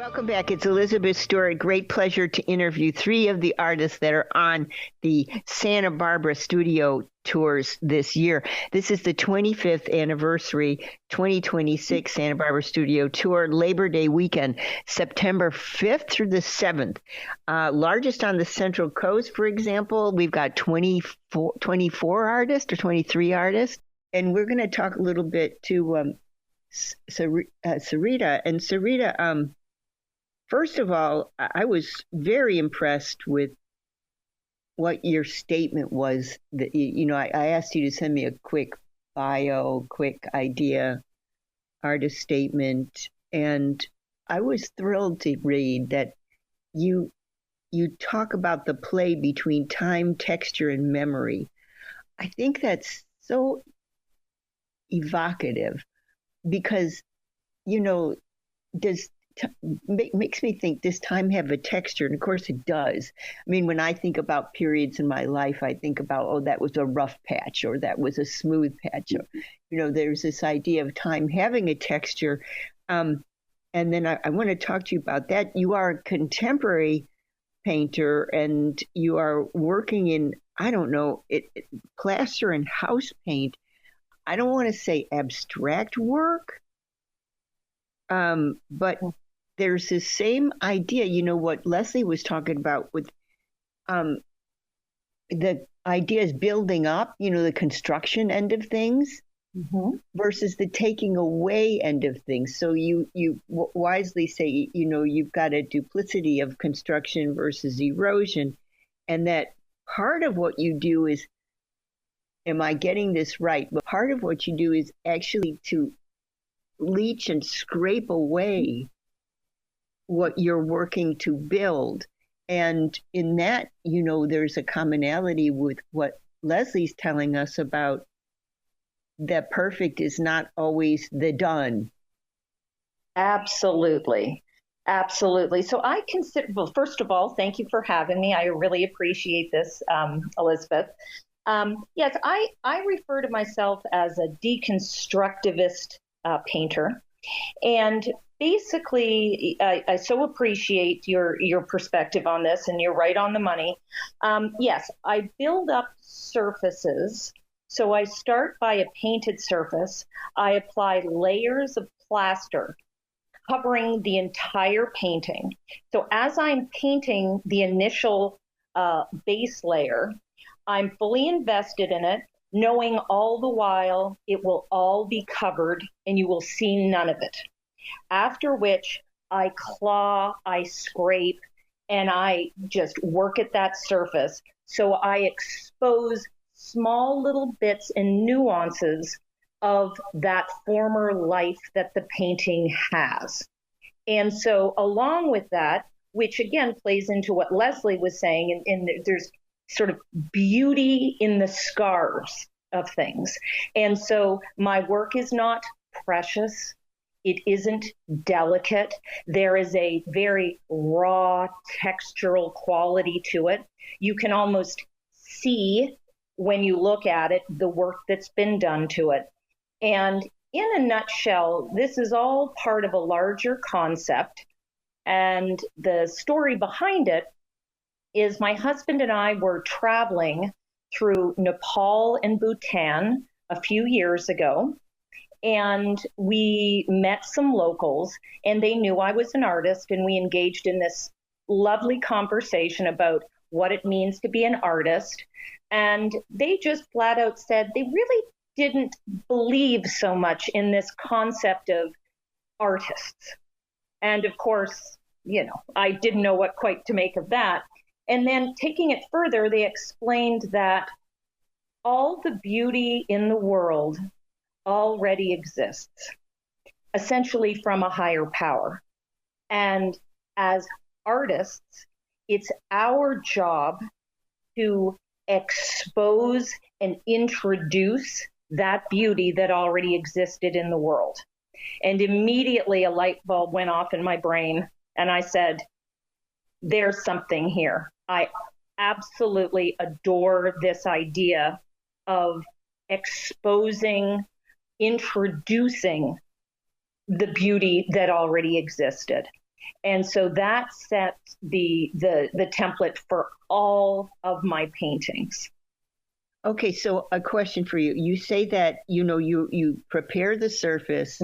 Welcome back. It's Elizabeth Stewart. Great pleasure to interview three of the artists that are on the Santa Barbara studio tours this year. This is the 25th anniversary 2026 Santa Barbara studio tour, Labor Day weekend, September 5th through the 7th. Largest on the Central Coast, for example. We've got 24 artists or 23 artists. And we're going to talk a little bit to Sarita. And Sarita, first of all, I was very impressed with what your statement was. That I asked you to send me a quick bio, quick idea, artist statement, and I was thrilled to read that you talk about the play between time, texture, and memory. I think that's so evocative because, makes me think, does time have a texture? And of course it does. I mean, when I think about periods in my life, I think about, oh, that was a rough patch or that was a smooth patch. Or, there's this idea of time having a texture. And then I want to talk to you about that. You are a contemporary painter and you are working in, plaster and house paint. I don't want to say abstract work, but there's this same idea, what Leslie was talking about with the ideas building up, the construction end of things versus the taking away end of things. So you wisely say, you've got a duplicity of construction versus erosion, and that part of what you do is, am I getting this right? But part of what you do is actually to leach and scrape away what you're working to build. And in that, there's a commonality with what Leslie's telling us about that perfect is not always the done. Absolutely. Absolutely. So I consider, well, first of all, thank you for having me. I really appreciate this, Elizabeth. Yes, I refer to myself as a deconstructivist painter. And basically, I so appreciate your perspective on this, and you're right on the money. Yes, I build up surfaces. So I start by a painted surface. I apply layers of plaster covering the entire painting. So as I'm painting the initial base layer, I'm fully invested in it, knowing all the while it will all be covered and you will see none of it. After which I claw, I scrape, and I just work at that surface. So I expose small little bits and nuances of that former life that the painting has. And so along with that, which again plays into what Leslie was saying, and there's sort of beauty in the scars of things. And so my work is not precious. It isn't delicate. There is a very raw textural quality to it. You can almost see when you look at it, the work that's been done to it. And in a nutshell, this is all part of a larger concept. And the story behind it is my husband and I were traveling through Nepal and Bhutan a few years ago. And we met some locals, and they knew I was an artist, and we engaged in this lovely conversation about what it means to be an artist. And they just flat out said they really didn't believe so much in this concept of artists. And of course, I didn't know what quite to make of that. And then taking it further, they explained that all the beauty in the world already exists, essentially from a higher power. And as artists, it's our job to expose and introduce that beauty that already existed in the world. And immediately a light bulb went off in my brain, and I said, there's something here. I absolutely adore this idea of exposing, introducing the beauty that already existed. And so that sets the template for all of my paintings. Okay, so a question for you. You say that, you prepare the surface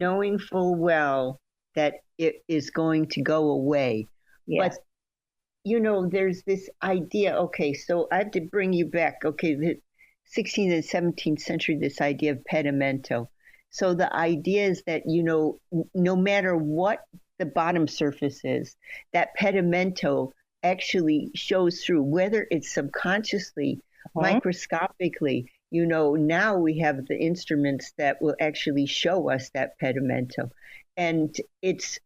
knowing full well that it is going to go away. Yes. But, there's this idea, okay, so I have to bring you back, okay, the 16th and 17th century, this idea of pedimento. So the idea is that, no matter what the bottom surface is, that pedimento actually shows through, whether it's subconsciously, microscopically. Now we have the instruments that will actually show us that pedimento, and it's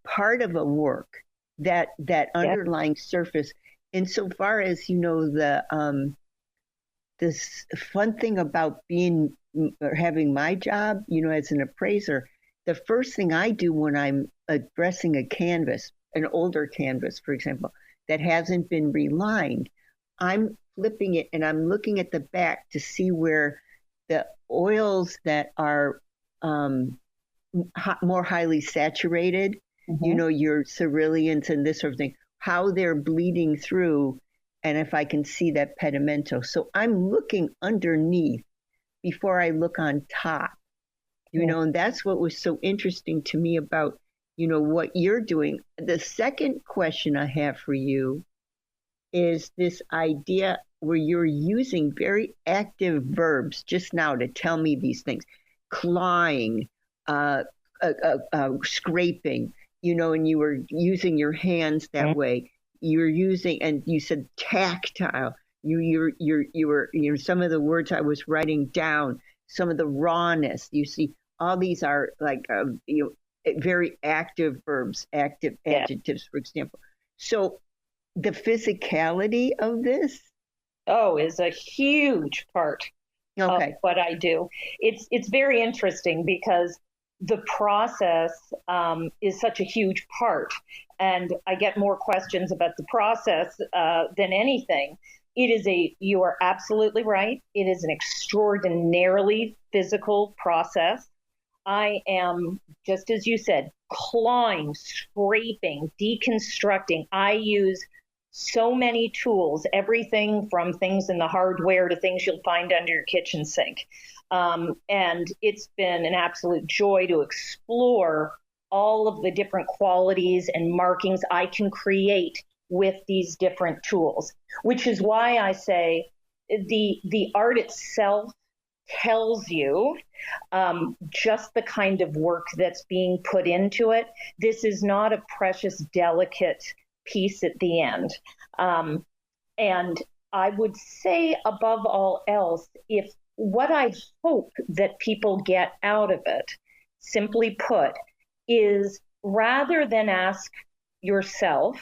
part of a work, that underlying surface. Insofar as the this fun thing about being or having my job, as an appraiser, the first thing I do when I'm addressing a canvas, an older canvas, for example, that hasn't been relined, I'm flipping it and I'm looking at the back to see where the oils that are more highly saturated, your ceruleans and this sort of thing, how they're bleeding through, and if I can see that pedimento. So I'm looking underneath before I look on top, and that's what was so interesting to me about, what you're doing. The second question I have for you is this idea where you're using very active verbs just now to tell me these things: clawing, scraping, and you were using your hands that way. You're using, and you said tactile. You were, some of the words I was writing down, some of the rawness. You see, all these are like, very active verbs, active adjectives, for example. So the physicality of this is a huge part of what I do. It's very interesting because the process is such a huge part, and I get more questions about the process than anything. You are absolutely right. It is an extraordinarily physical process. I am, just as you said, clawing, scraping, deconstructing. I use so many tools, everything from things in the hardware to things you'll find under your kitchen sink. And it's been an absolute joy to explore all of the different qualities and markings I can create with these different tools, which is why I say the art itself tells you just the kind of work that's being put into it. This is not a precious, delicate piece at the end. And I would say, above all else, if what I hope that people get out of it, simply put, is rather than ask yourself,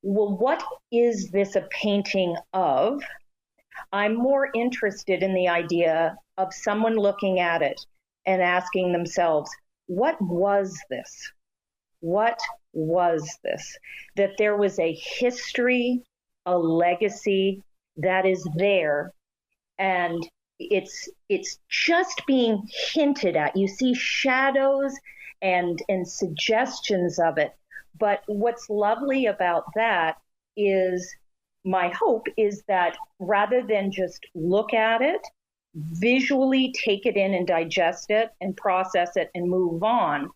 well, what is this a painting of? I'm more interested in the idea of someone looking at it and asking themselves, what was this? What was this? That there was a history, a legacy that is there, and it's just being hinted at. You see shadows and suggestions of it. But what's lovely about that is, my hope is that rather than just look at it, visually take it in and digest it and process it and move on.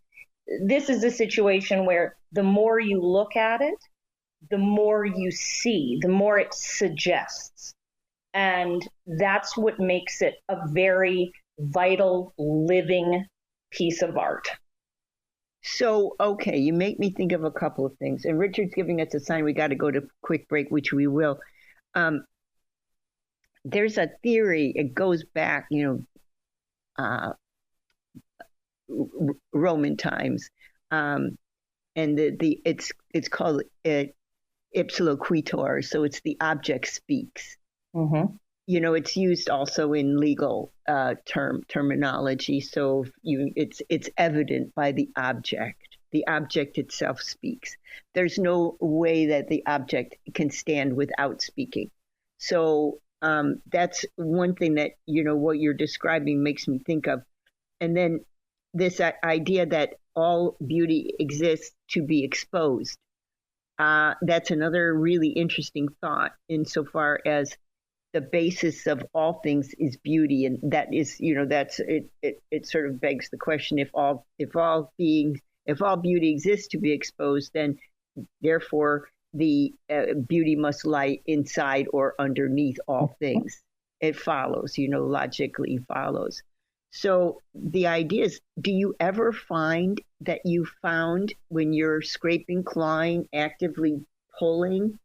This is a situation where the more you look at it, the more you see, the more it suggests. And that's what makes it a very vital, living piece of art. So, okay, you make me think of a couple of things. And Richard's giving us a sign we got to go to a quick break, which we will. There's a theory, it goes back, Roman times. And it's called ipso loquitur, so it's the object speaks. Mm-hmm. It's used also in legal terminology. So it's evident by the object. The object itself speaks. There's no way that the object can stand without speaking. So that's one thing that what you're describing makes me think of. And then this idea that all beauty exists to be exposed. That's another really interesting thought insofar as the basis of all things is beauty, and that is, that's it. It sort of begs the question: if all beauty exists to be exposed, then therefore the beauty must lie inside or underneath all things. It follows, logically follows. So the idea is, do you ever find that you found when you're scraping, clawing, actively pulling,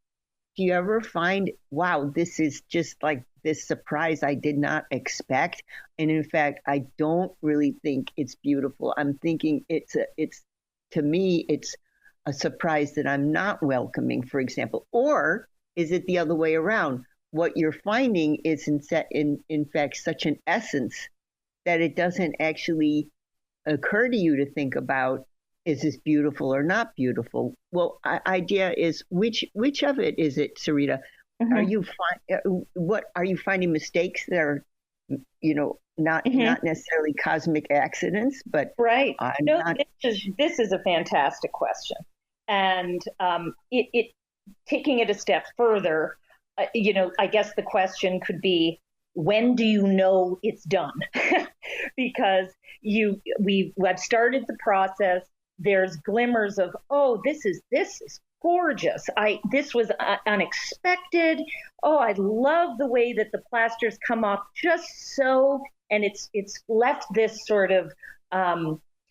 do you ever find, wow, this is just like this surprise I did not expect? And in fact, I don't really think it's beautiful. I'm thinking to me, it's a surprise that I'm not welcoming, for example. Or is it the other way around? What you're finding is in fact such an essence that it doesn't actually occur to you to think about, is this beautiful or not beautiful? Well, idea is which of it is it, Sarita? Mm-hmm. Are you finding mistakes that are, not necessarily cosmic accidents, but right? This is a fantastic question, and it taking it a step further, I guess the question could be, when do you know it's done? Because I've started the process. There's glimmers of, oh, this is gorgeous. This was unexpected. Oh, I love the way that the plasters come off just so, and it's left this sort of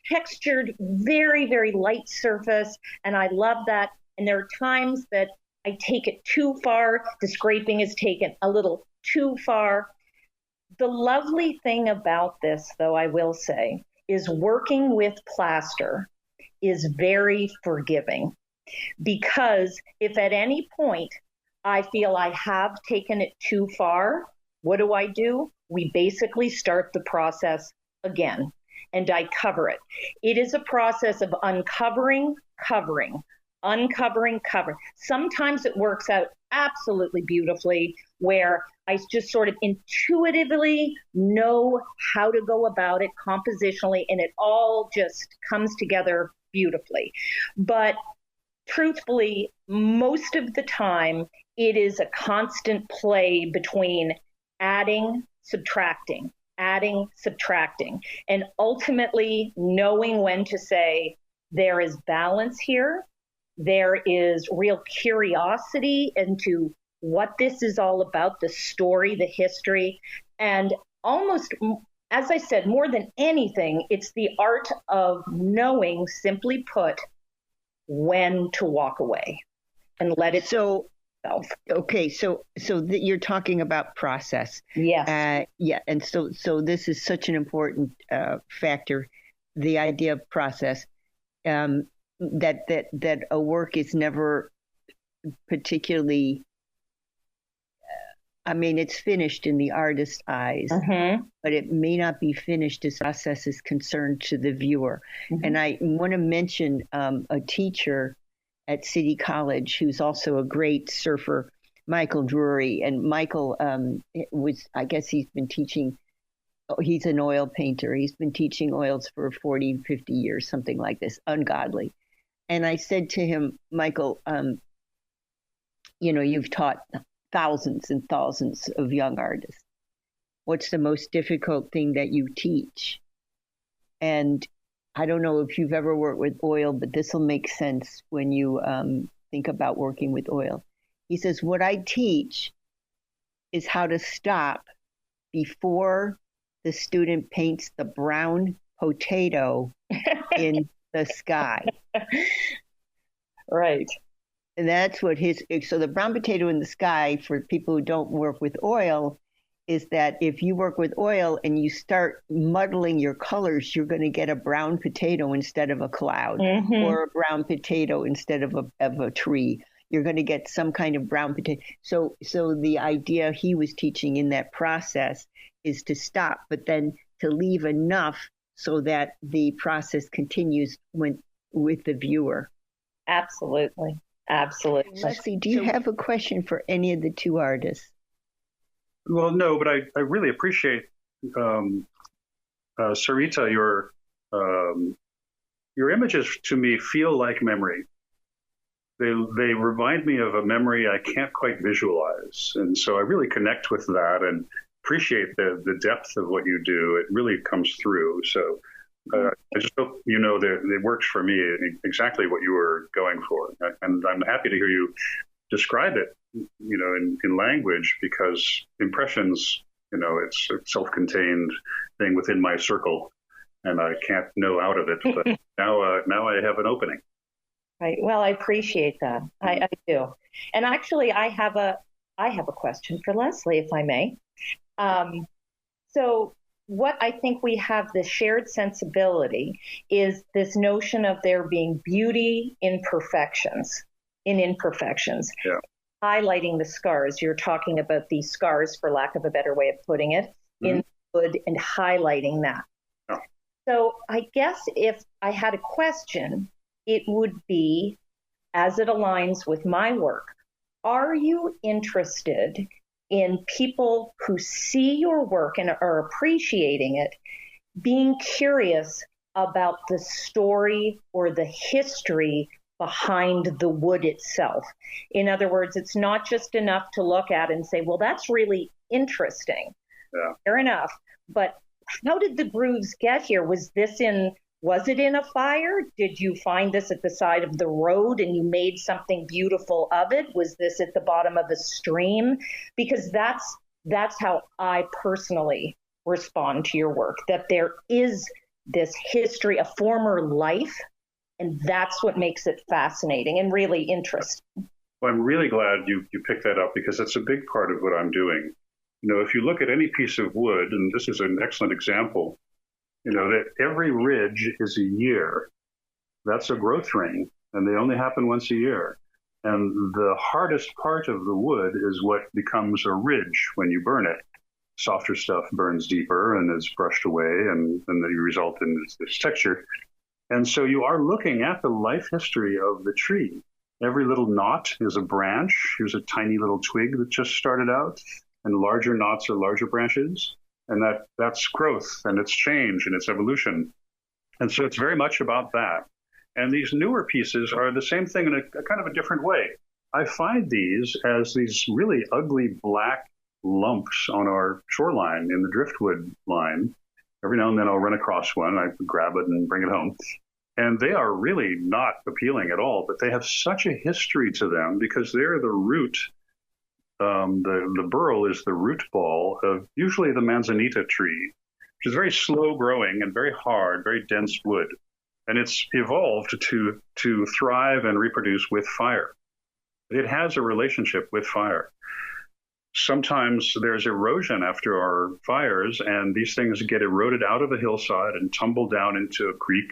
textured, very, very light surface, and I love that. And there are times that I take it too far. The scraping is taken a little too far. The lovely thing about this, though, I will say, is working with plaster is very forgiving, because if at any point I feel I have taken it too far, what do? We basically start the process again, and I cover it. It is a process of uncovering, covering, uncovering, covering. Sometimes it works out absolutely beautifully, where I just sort of intuitively know how to go about it compositionally, and it all just comes together beautifully. But truthfully, most of the time, it is a constant play between adding, subtracting, and ultimately knowing when to say, there is balance here. There is real curiosity into what this is all about, the story, the history, and almost, as I said, more than anything, it's the art of knowing, simply put, when to walk away and let it so okay, so you're talking about process. Yes. Yeah, and so this is such an important factor, the idea of process, that a work is never particularly, it's finished in the artist's eyes, but it may not be finished as process is concerned to the viewer. And I want to mention a teacher at City College who's also a great surfer, Michael Drury. And Michael I guess he's been teaching, he's an oil painter. He's been teaching oils for 40, 50 years, something like this, ungodly. And I said to him, Michael, you've taught thousands and thousands of young artists. What's the most difficult thing that you teach? And I don't know if you've ever worked with oil, but this will make sense when you think about working with oil. He says, what I teach is how to stop before the student paints the brown potato in the sky. Right. And that's what so the brown potato in the sky, for people who don't work with oil, is that if you work with oil and you start muddling your colors, you're going to get a brown potato instead of a cloud, or a brown potato instead of a tree. You're going to get some kind of brown potato. So the idea he was teaching in that process is to stop, but then to leave enough so that the process continues with the viewer. Absolutely. Leslie, do you have a question for any of the two artists? Well, no, but I really appreciate, Sarita, your your images to me feel like memory. They remind me of a memory I can't quite visualize. And so I really connect with that and appreciate the depth of what you do. It really comes through. So I just hope you know that it works for me, exactly what you were going for. And I'm happy to hear you describe it, in language, because impressions, it's a self-contained thing within my circle, and I can't know out of it. But now I have an opening. Right. Well, I appreciate that. I do. And actually, I have a question for Leslie, if I may. So what I think we have the shared sensibility is this notion of there being beauty in imperfections. Yeah. Highlighting the scars. You're talking about these scars, for lack of a better way of putting it, in wood, and highlighting that. Yeah. So I guess if I had a question, it would be, as it aligns with my work, are you interested in people who see your work and are appreciating it, being curious about the story or the history behind the wood itself? In other words, it's not just enough to look at and say, well, that's really interesting. Yeah. Fair enough. But how did the grooves get here? Was it in a fire? Did you find this at the side of the road and you made something beautiful of it? Was this at the bottom of a stream? Because that's how I personally respond to your work, that there is this history, a former life, and that's what makes it fascinating and really interesting. Well, I'm really glad you picked that up, because that's a big part of what I'm doing. If you look at any piece of wood, and this is an excellent example, that every ridge is a year. That's a growth ring, and they only happen once a year. And the hardest part of the wood is what becomes a ridge when you burn it. Softer stuff burns deeper and is brushed away, and then you result in this texture. And so you are looking at the life history of the tree. Every little knot is a branch. Here's a tiny little twig that just started out, and larger knots are larger branches. And that's growth, and it's change, and it's evolution. And so it's very much about that. And these newer pieces are the same thing in a kind of a different way. I find these as these really ugly black lumps on our shoreline in the driftwood line. Every now and then I'll run across one, I grab it and bring it home. And they are really not appealing at all, but they have such a history to them, because they're the root. The burl is the root ball of usually the manzanita tree, which is very slow growing and very hard, very dense wood. And it's evolved to thrive and reproduce with fire. It has a relationship with fire. Sometimes there's erosion after our fires, and these things get eroded out of a hillside and tumble down into a creek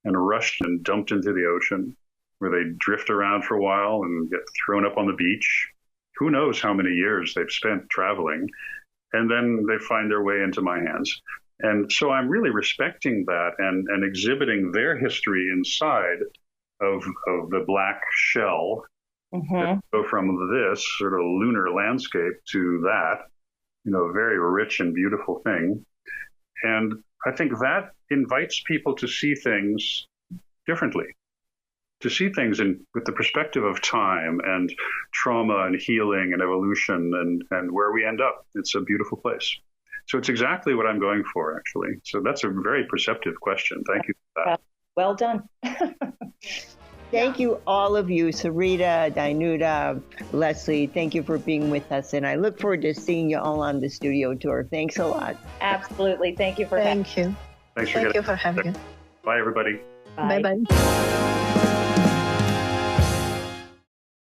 and rushed and dumped into the ocean, where they drift around for a while and get thrown up on the beach. Who knows how many years they've spent traveling, and then they find their way into my hands. And so I'm really respecting that and exhibiting their history inside of the black shell. Mm-hmm. Go from this sort of lunar landscape to that, very rich and beautiful thing. And I think that invites people to see things differently, to see things with the perspective of time and trauma and healing and evolution and where we end up. It's a beautiful place. So it's exactly what I'm going for, actually. So that's a very perceptive question. Thank you for that. Well done. Thank you, all of you, Sarita, Danuta, Leslie. Thank you for being with us. And I look forward to seeing you all on the studio tour. Thanks a lot. Absolutely. Thank you for having me. Thank you for having me. Bye, everybody. Bye-bye.